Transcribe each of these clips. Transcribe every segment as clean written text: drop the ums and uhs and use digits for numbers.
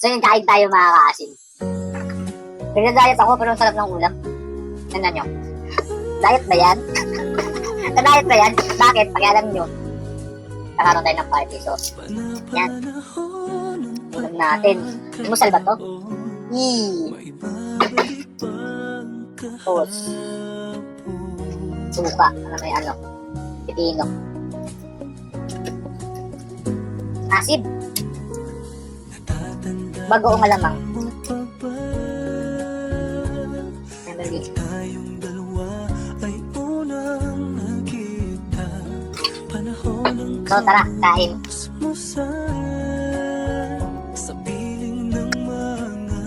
So yun, kain tayo mga kaasin. Nagda-diet ako pero ang sarap ng ulam. Tingnan nyo. Diet ba yan? Diet ba yan? Bakit? Pag alam nyo, kakaroon tayo ng party. So, yan. Ulam natin. Musal ba to? Tapos, suka. Ano may ano? Pipino. Asid. Bagoong malamang. Family. So tara, kain. Sa piling ng mga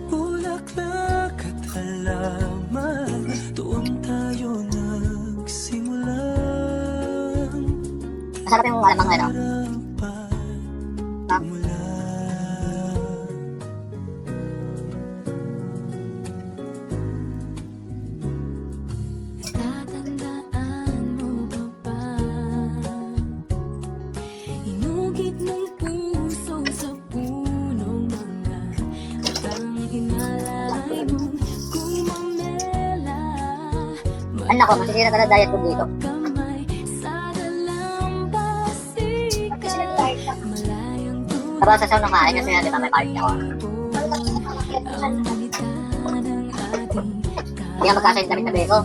bulaklak at halaman, doon tayo nagsimula. Masarap yung malamang ano. Anak ko, masisira ka na diet ko dito. Tapos sa saw ng kain kasi di ba may party ako. Hindi nga magkasa yung damit na beko.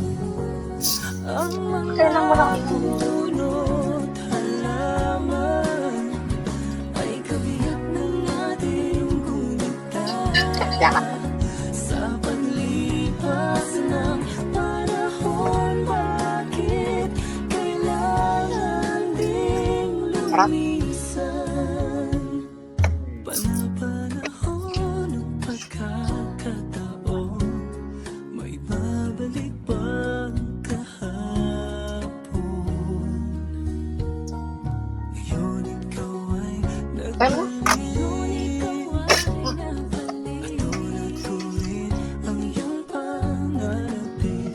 Kaya lang mo lang ito. Salamat. Sarap. Panapanahon ng pagkakataon, may babalik bang kahapon? Ngayon ikaw ay nagpalit at tulad ko rin ang iyong pangarapin.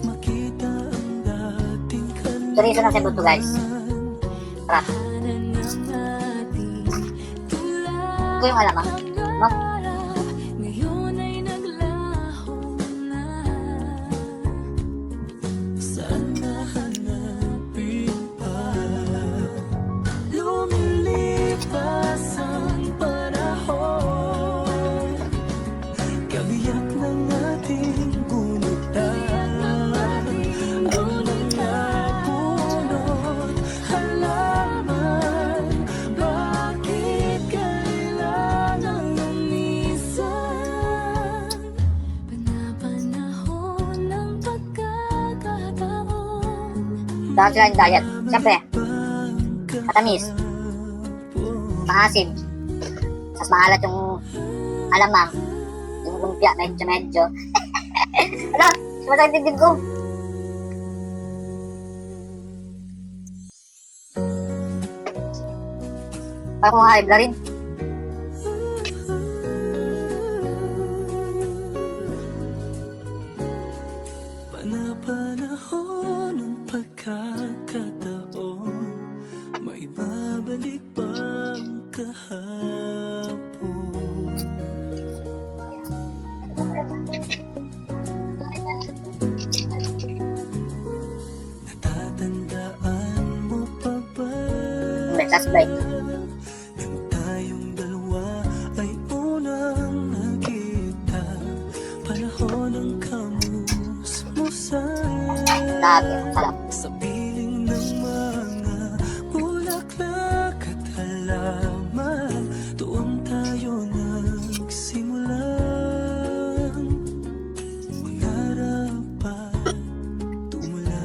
Makita ang dating Chorizo ng Cebu to guys. Sarap. Ito yung alamang. No? ngayon ay naglaho na. Saan nahanapin pa? Lumilipas ang panahon, kabiyak ng ating gunutan, ang mga bunot halaman. Bakit kailangan lumisan? Panapanahon ng pagkakataon, Dahil sila yung diet. Siyempre, katamis. Maasim. Tapos maalat yung alamang. Yung lumpia, medyo. Ano? Sumasakit din ko. Parang kung high blood rin. panapanahon ng pagkakataon, may babalik bang kahapon? Natatandaan mo pa ba? Breakfast break. Nang tayong dalawa ay unang nakita, panahon ng kamusmusan. Dati, sarap. Sa piling ng mga bulaklak at halaman, doon tayo nagsimula. Mangarap at tumula.